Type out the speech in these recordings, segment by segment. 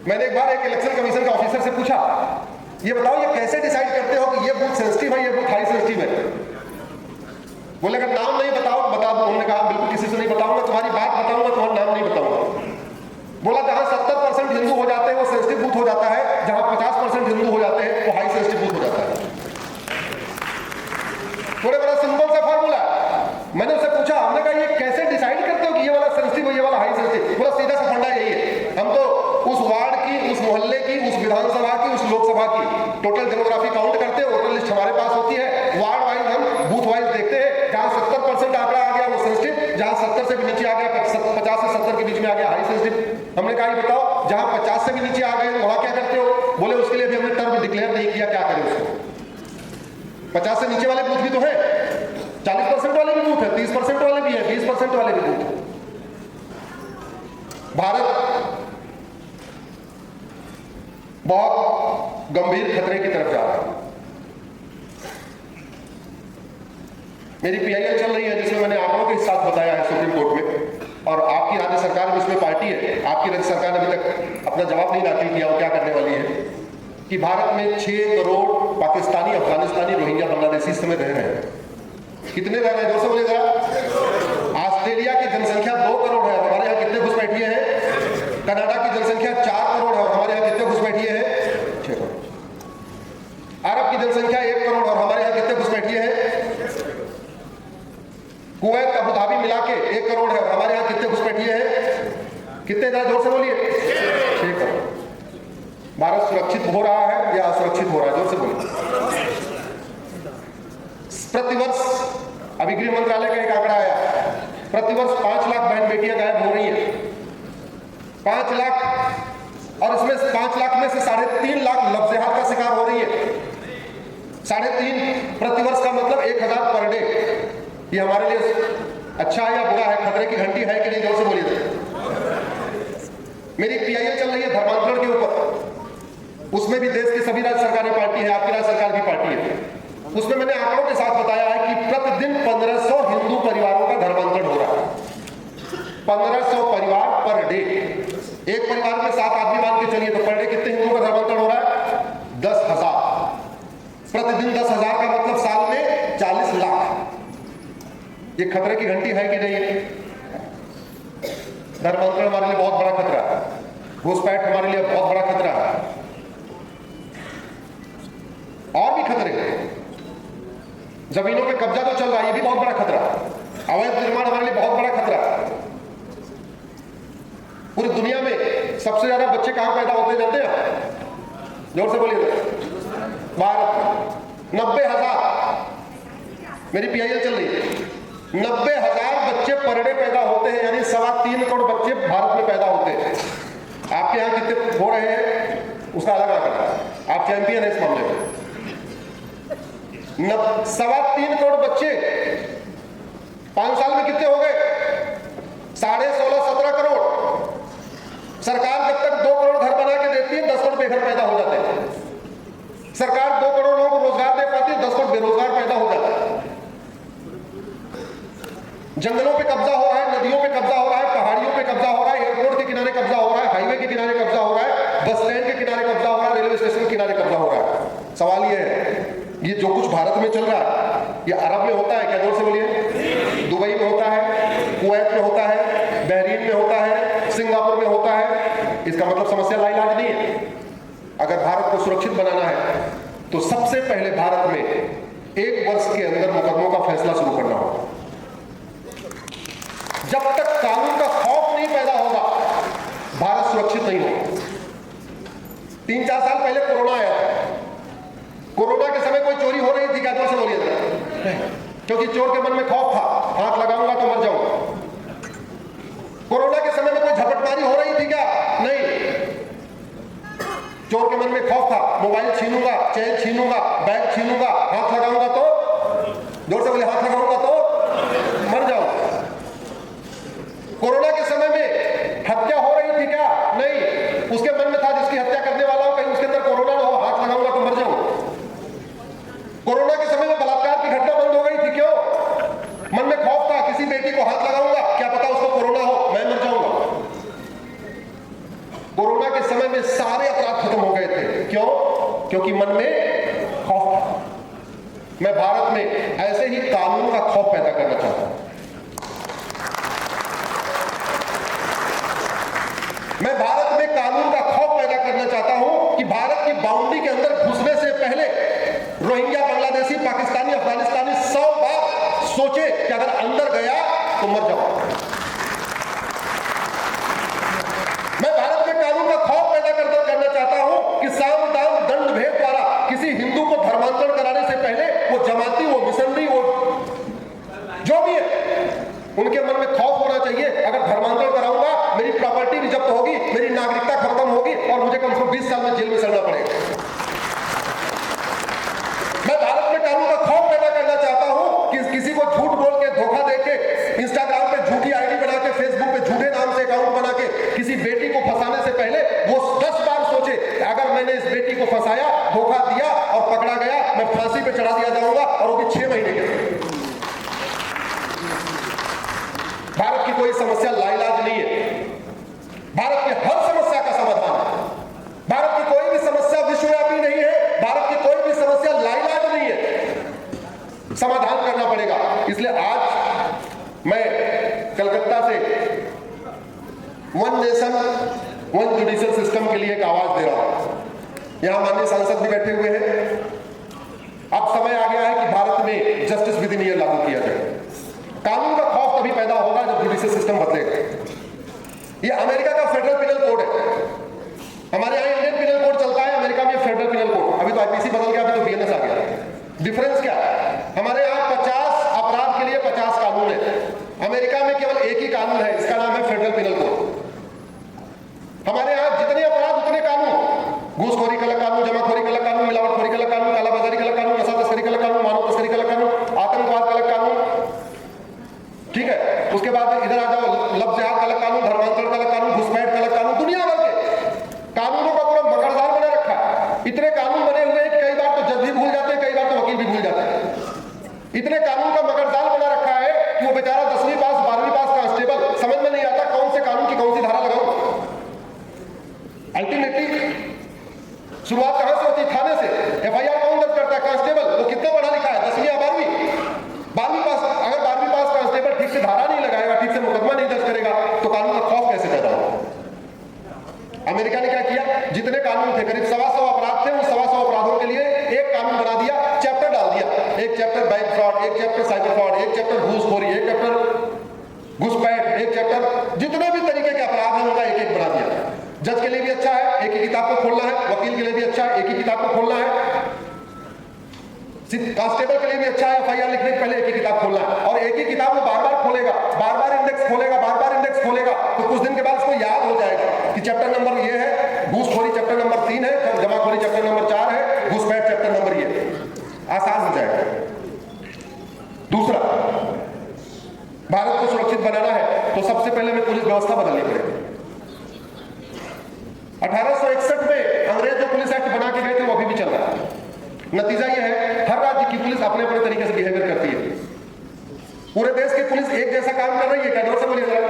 मैंने एक बार एक इलेक्शन कमीशन के ऑफिसर से पूछा, ये बताओ ये कैसे डिसाइड करते हो कि ये बूथ सेंसिटिव है, ये बूथ हाई सेंसिटिव है? बोले अगर नाम नहीं बताओ बता दो। उन्होंने कहा बिल्कुल किसी से नहीं बताऊंगा, तुम्हारी बात बताऊंगा, तुम्हारा नाम नहीं बताऊंगा। बोला जहां 70% हिंदू हो जाते हैं वो सेंसिटिव बूथ हो जाता है, जहां 50% हिंदू हो जाते हैं वो हाई सेंसिटिव बूथ हो जाता है। थोड़े बड़ा सिंपल सा फार्मूला। मैंने उससे पूछा, हमने कहा ये कैसे डिसाइड करते हो कि ये वाला सेंसिटिव है, ये वाला हाई सेंसिटिव? बोला सीधा सा फंडा यही है, हम तो उस वार्ड की, उस मोहल्ले की, उस विधानसभा की, उस लोकसभा की टोटल डेमोग्राफी काउंट करते हैं, वोटर लिस्ट हमारे पास होती है, वार्ड वाइज हम बूथ वाइज देखते हैं, जहां 70% आंकड़ा आ गया वो सेंसिटिव, जहां 70 से भी नीचे आ गया, 50 से 70 के बीच में आ गया हाई सेंसिटिव। हमने कहा ये बताओ जहां 50 से भी नीचे आ गए वहां क्या करते हो? बोले उसके लिए भी हमने टर्म डिक्लेयर नहीं किया, क्या करें उसको? 50 से नीचे वाले बूथ भी तो है, 40% वाले भी बूथ है, 30% वाले भी है, 20% वाले भी बूथ है। भारत बहुत गंभीर खतरे की तरफ जा रहा है। मेरी पीआईएल चल रही है जिसमें मैंने आंकड़ों के साथ बताया है सुप्रीम कोर्ट में, और आपकी राज्य सरकार भी इसमें पार्टी है। आपकी राज्य सरकार ने अभी तक अपना जवाब नहीं दाखिल किया वो क्या करने वाली है कि भारत में 6 करोड़ पाकिस्तानी, अफगानिस्तानी, रोहिंग्या, बांग्लादेशी इस समय रह रहे हैं। कितने रह रहे हैं? 200 बोलिएगा। ऑस्ट्रेलिया की जनसंख्या 2 करोड़ है, हमारे यहाँ कितने घुसपैठिए हैं? कनाडा की जनसंख्या 4 करोड़ है, हमारे यहाँ कितने घुसपैठिए हैं? 6 करोड़। अरब की जनसंख्या 1 करोड़ और हमारे यहाँ कितने घुसपैठिए हैं? कुवैत, अबू धाबी मिला के 1 करोड़ है, हमारे यहाँ कितने घुसपैठिए हैं? कितने? जरा जोर से बोलिए। 6 करोड़। भारत सुरक्षित हो रहा है या असुरक्षित हो रहा है? जोर से बोलिए। प्रतिवर्ष अभी गृह मंत्रालय का एक आंकड़ा आया, प्रतिवर्ष 5 लाख बहन बेटियां गायब हो रही हैं। 5 लाख, और इसमें 5 लाख में से 3.5 लाख लफ्ज़-ए-हाथ का शिकार हो रही है। 3.5 प्रतिवर्ष का मतलब 1000 पर डे। ये हमारे लिए अच्छा है या बुरा है? खतरे की घंटी है कि नहीं? जोर से बोलिए। मेरी पीआईएल चल रही है धर्मांतरण के ऊपर, उसमें भी देश की सभी राज्य सरकारें पार्टी है, आपकी राज्य सरकार भी पार्टी है। उसमें मैंने आंकड़ों के साथ बताया है कि प्रतिदिन 1500 हिंदू परिवारों का धर्मांतरण हो रहा है। 1500 परिवार पर डे। एक परिवार में 7 आदमी मान के चलिए तो पर डे कितने हिंदुओं का धर्मांतरण हो रहा है? 10,000। प्रतिदिन 10,000 का मतलब साल में 40 लाख। ये खतरे की घंटी है कि नहीं? धर्मांतरण हमारे लिए बहुत बड़ा खतरा है, घुसपैठ हमारे लिए बहुत बड़ा खतरा है। और भी खतरे, जमीनों पे कब्जा तो चल रहा है, ये भी बहुत बड़ा खतरा है। अवैध निर्माण हमारे लिए बहुत बड़ा खतरा है। पूरी दुनिया में सबसे ज्यादा बच्चे कहां पैदा होते हैं जानते हैं? जोर से बोलिए। भारत में 90,000। मेरी पीआईएल चल रही है, 90,000 बच्चे पर डे पैदा होते हैं, यानी 3.25 करोड़ बच्चे भारत में पैदा होते हैं। आपके यहाँ कितने हो रहे हैं उसका अलग आंकड़ा है, आप चैंपियन है इस मामले में। 3.25 करोड़ बच्चे 5 साल में कितने हो गए? 16.5-17 करोड़। सरकार जब तक 2 करोड़ घर बना के देती है 10 करोड़ बेघर पैदा हो जाते हैं। सरकार 2 करोड़ लोगों को रोजगार दे पाती है, 10 करोड़ बेरोजगार पैदा हो जाता है। जंगलों पे कब्जा हो रहा है, नदियों पे कब्जा हो रहा है, पहाड़ियों पे कब्जा हो रहा है, एयरपोर्ट के किनारे कब्जा हो रहा है, हाईवे के किनारे कब्जा हो रहा है, बस स्टैंड के किनारे कब्जा हो रहा है, रेलवे स्टेशन के किनारे कब्जा हो रहा है। सवाल ये है, ये जो कुछ भारत में चल रहा है ये अरब में होता है क्या? जोर से बोलिए। दुबई में होता है, कुवैत में होता है, बहरीन में होता है, सिंगापुर में होता है। इसका मतलब समस्या लाइलाज नहीं है। अगर भारत को सुरक्षित बनाना है तो सबसे पहले भारत में 1 वर्ष के अंदर मुकदमों का फैसला शुरू करना होगा। जब तक कानून का खौफ नहीं पैदा होगा भारत सुरक्षित नहीं होगा। 3-4 साल पहले कोरोना आया था। कोरोना के समय कोई चोरी हो रही थी क्या? जोर से बोलिए जरा। क्योंकि चोर के मन में खौफ था, हाथ लगाऊंगा तो मर जाऊंगा। कोरोना के समय में कोई झपटमारी हो रही थी क्या? नहीं। चोर के मन में खौफ था, मोबाइल छीनूंगा, चेन छीनूंगा, बैग छीनूंगा, हाथ लगाऊंगा तो, जोर से बोले, हाथ लगाऊंगा तो मर जाऊंगा। कोरोना के समय में हत्या हो रही थी क्या? नहीं। उसके मन में था जिसकी हत्या करने वाला हो कहीं उसके अंदर कोरोना ना हो, हाथ लगाऊंगा तो मर जाऊंगा। कोरोना के समय में बलात्कार की घटना बंद हो गई थी, क्यों? मन में खौफ था, किसी बेटी को हाथ लगाऊंगा, क्या पता उसको कोरोना हो, मैं मर जाऊंगा। कोरोना के समय में सारे अपराध खत्म हो गए थे। क्यों? क्योंकि मन में खौफ था। मैं भारत में ऐसे ही कानून का खौफ पैदा करना चाहता हूं। मैं भारत में कानून का खौफ पैदा करना चाहता हूं कि भारत की बाउंड्री के अंदर घुसने से पहले रोहिंग्या, बांग्लादेशी, पाकिस्तानी, अफगानिस्तानी 100 बार सोचे कि अगर अंदर गया तो मर जाओ। मैं भारत में कानून का खौफ पैदा करना चाहता हूं कि साम दाम दंड भेद द्वारा किसी हिंदू को धर्मांतरण कराने से पहले वो जमाती, वो मिशनरी, वो जो भी है, उनके मन में खौफ होना चाहिए। अगर धर्मांतरण कराऊंगा मेरी प्रॉपर्टी भी जब्त होगी, मेरी नागरिकता खत्म होगी और मुझे कम से कम 20 साल में जेल में सड़ना पड़ेगा। मैं भारत में कानून का खौफ पैदा करना चाहता हूं कि किसी को झूठ बोल के, धोखा देके, इंस्टाग्राम पे झूठी आईडी बना के, फेसबुक पे झूठे नाम से अकाउंट बना के किसी बेटी को फंसाने से पहले वो 10 बार सोचे अगर मैंने इस बेटी को फंसाया, धोखा दिया और पकड़ा गया, मैं फांसी पे चढ़ा दिया जाऊंगा और वो भी 6 महीने के। भारत की कोई समस्या लाइलाज नहीं है। भारत की हर समस्या का समाधान है। भारत की कोई भी समस्या विश्वव्यापी नहीं है। भारत की कोई भी समस्या लाइलाज नहीं है। समाधान करना पड़ेगा। इसलिए आज मैं कलकत्ता से one nation one judicial system के लिए एक आवाज दे रहा हूं। यहां माननीय सांसद भी बैठे हुए हैं। अब समय आ गया है कि भारत में जस्टिस विद इन ईयर लागू किया जाए। कानून का खौफ तभी पैदा होगा जब जुडिशियल सिस्टम बदलेगा। ये अमेरिका का फेडरल पिनल कोड है। हमारे यहाँ इंडियन पिनल कोड चलता है, अमेरिका में फेडरल पिनल कोड। अभी तो आईपीसी बदल गया, अभी तो बीएनएस आ गया। डिफरेंस क्या है? हमारे यहाँ 50 अपराध के लिए 50 कानून है। अमेरिका में केवल एक ही कानून है, इसका नाम है फेडरल पिनल कोड। हमारे यहाँ जितने अपराध उतने कानून। घूसखोरी का अलग कानून, जमाखोरी का अलग कानून, मिलावटखोरी का अलग कानून, कालाबाजारी का अलग कानून, नशा तस्करी का अलग कानून, मानव तस्करी का अलग कानून, आतंकवाद का अलग कानून। ठीक है, उसके बाद इधर आ जाओ, लव जिहाद का अलग कानून, धर्मांतरण का अलग कानून, घुसपैठ का अलग कानून। दुनिया भर के कानूनों का पूरा मकड़जाल बना रखा है। इतने कानून बने हुए हैं कि कई बार तो जज भी भूल जाते हैं, कई बार तो वकील भी भूल जाते हैं। इतने कानून का मकड़जाल बना रखा है कि वो बेचारा 10वीं पास 12वीं पास कांस्टेबल समझ में नहीं आता कौन से कानून की कौन सी धारा लगाऊं। अल्टीमेटली शुरुआत कहां से होती है? थाने से। एफआईआर कौन दर्ज करता है? कांस्टेबल। वो कितना पढ़ा लिखा है? 10वीं या 12वीं? 12वीं पास। अगर 12वीं पास कांस्टेबल ठीक से धारा नहीं लगाएगा, ठीक से मुकदमा नहीं दर्ज करेगा तो कानून का खौफ कैसे पैदा होगा? अमेरिका ने क्या किया? जितने कानून थे, करीब 125 अपराध थे, उन 125 अपराधों के लिए एक कानून बना दिया, चैप्टर डाल दिया। एक चैप्टर बैंक फ्रॉड, एक चैप्टर साइबर फ्रॉड, एक चैप्टर घूसखोरी, एक चैप्टर घुसपैठ, एक चैप्टर, जितने भी तरीके के अपराध हैं उनका एक एक बना दिया। जज के लिए भी अच्छा है, एक ही किताब को खोलना है। वकील के लिए भी अच्छा है, एक ही किताब को खोलना है। कांस्टेबल के लिए भी अच्छा है, एफआईआर लिखने के पहले एक ही किताब खोलना है। और एक ही किताब वो बार बार खोलेगा, बार बार इंडेक्स खोलेगा, बार बार इंडेक्स खोलेगा, तो कुछ दिन के बाद उसको याद हो जाएगा कि चैप्टर नंबर ये है, घूसखोरी चैप्टर नंबर 3 है, जमाखोरी चैप्टर नंबर 4 है, घुसपैठ चैप्टर नंबर ये है। आसान हो जाएगा। दूसरा, भारत को सुरक्षित बनाना है तो सबसे पहले हमें पुलिस व्यवस्था बदलनी पड़ेगी। 1861 में अंग्रेज जो पुलिस एक्ट बना के गए थे वो अभी भी चल रहा है। नतीजा यह है, हर राज्य की पुलिस अपने अपने तरीके से बिहेवियर करती है। पूरे देश की पुलिस एक जैसा काम कर रही है क्या? जोर से बोलिए जरा।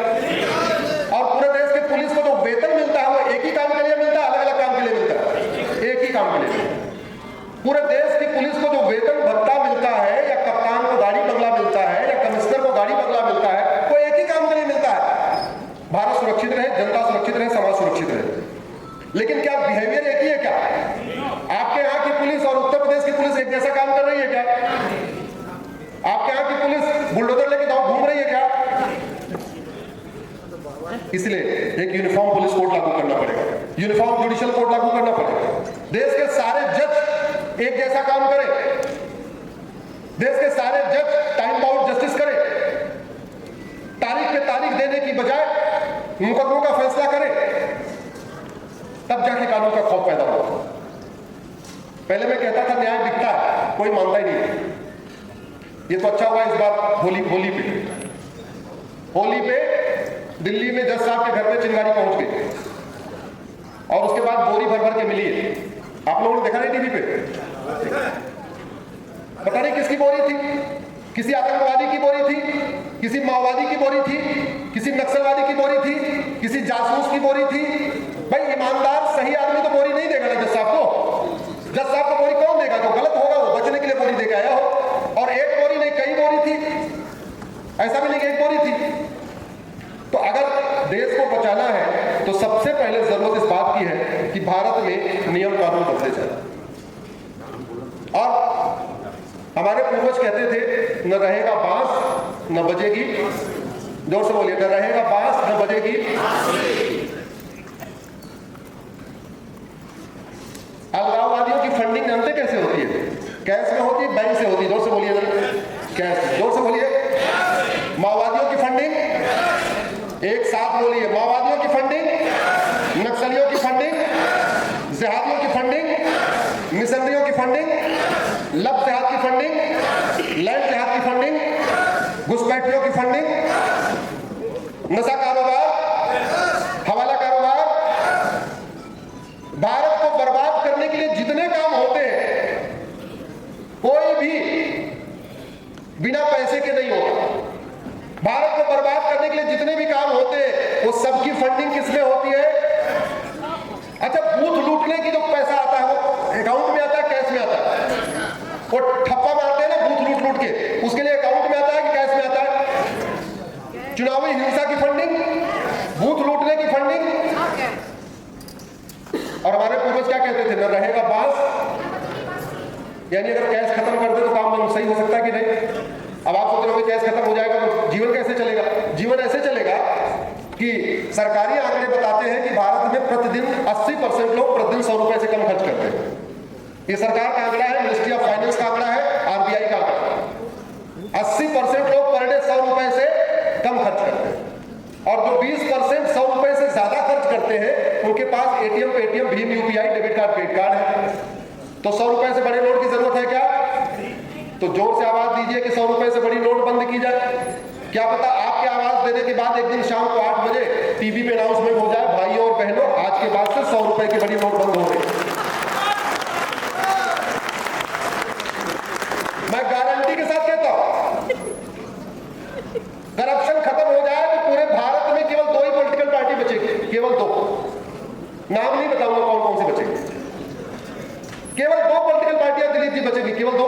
और पूरे देश की पुलिस को जो वेतन मिलता है वो एक ही काम के लिए मिलता है, अलग अलग काम के लिए मिलता है? एक ही काम के लिए। पूरे देश की पुलिस को जो वेतन भत्ता मिलता है, या कप्तान को गाड़ी बंगला मिलता है, या कमिश्नर को गाड़ी बंगला मिलता है, वो एक ही काम के लिए मिलता है। भारत सुरक्षित रहे, जनता सुरक्षित रहे, समाज सुरक्षित रहे। लेकिन क्या बिहेवियर एक ही है क्या? आपके यहाँ की पुलिस और उत्तर प्रदेश की पुलिस एक जैसा काम कर रही है क्या? आपके यहाँ की पुलिस बुलडोजर लेके घूम रही है क्या? इसलिए एक यूनिफॉर्म पुलिस कोड लागू करना पड़ेगा, यूनिफॉर्म जुडिशियल कोड लागू करना पड़ेगा। देश के सारे जज एक जैसा काम करें, देश के सारे जज टाइम बाउंड जस्टिस करें, तारीख पे तारीख देने की बजाय मुकदमों का फैसला करें, तब जाके कानून का खौफ पैदा होगा। पहले मैं कहता था न्याय बिकता है, कोई मानता ही नहीं। ये तो अच्छा हुआ इस बार होली पे दिल्ली में जज साहब के घर में चिंगारी पहुंच गई और उसके बाद बोरी भर भर के मिली है। आप लोगों ने देखा नहीं टीवी पे? पता नहीं किसकी बोरी थी, किसी आतंकवादी की बोरी थी, किसी माओवादी की बोरी थी, किसी नक्सलवादी की बोरी थी, किसी जासूस की बोरी थी। भाई ईमानदार सही आदमी भारत में नियम कानून बदले जाए। और हमारे पूर्वज कहते थे, न रहेगा बांस न बजेगी, जोर से बोलिए, न रहेगा बांस न बजेगी। अलगाववादियों की फंडिंग जानते कैसे होती है? कैश में होती है, बैंक से होती है? जोर से बोलिए, कैश, जोर से बोलिए। माओवादियों की फंडिंग, एक साथ बोलिए, माओवादियों की फंडिंग, नक्सलियों की फंडिंग, जिहादियों की फंडिंग, मिशनरियों की फंडिंग, लब जिहाद की फंडिंग, लैंड जिहाद की फंडिंग, घुसपैठियों की फंडिंग, नशा कारोबार, हवाला कारोबार। भारत को बर्बाद करने के लिए जितने काम होते हैं, कोई भी बिना पैसे के नहीं होता। भारत को बर्बाद करने के लिए जितने भी काम होते हैं, वो सबकी फंडिंग किसमें होती है? अच्छा, बूथ लूटने की जो पैसा आता है वो अकाउंट में आता है, कैश में आता है? वो ठप्पा मारते हैं ना बूथ लूट के, उसके लिए अकाउंट में आता है कि कैश में आता है? चुनावी हिंसा की फंडिंग, बूथ लूटने की फंडिंग। और हमारे पूर्वज क्या कहते थे? न रहेगा बांस, यानी अगर कैश खत्म कर दे तो काम सही हो सकता है कि नहीं? अब आप सोच रहे हो कैश खत्म हो जाएगा तो जीवन कैसे चलेगा? जीवन ऐसे चलेगा कि सरकारी आंकड़े बताते हैं कि भारत में प्रतिदिन 80% लोग प्रतिदिन 100 रुपए से कम खर्च करते हैं। ये सरकार का आंकड़ा है, मिनिस्ट्री ऑफ फाइनेंस का आंकड़ा है, आरबीआई का आंकड़ा है। 80% लोग पर डे 100 रुपए से कम खर्च करते हैं। और जो 20% 100 रुपए से ज्यादा खर्च करते हैं, उनके पास एटीएम, पेटीएम, भीम, UPI, debit card, credit card है। तो 100 रुपए से बड़े नोट की जरूरत है क्या? तो जोर से आवाज दीजिए कि 100 रुपए से बड़ी नोट बंद की जाए। क्या पता आपके आवाज देने के बाद एक दिन शाम को 8 बजे टीवी पे अनाउंसमेंट हो जाए, भाइयों और बहनों, आज के बाद से 100 रुपए की बड़ी नोट बंद हो गई। मैं गारंटी के साथ कहता हूं, करप्शन खत्म हो जाए तो पूरे भारत में केवल 2 ही पॉलिटिकल पार्टी बचेगी, केवल 2। नाम नहीं बताऊंगा कौन कौन सी बचेगी। केवल 2 पॉलिटिकल पार्टियां दिल्ली की बचेगी, केवल 2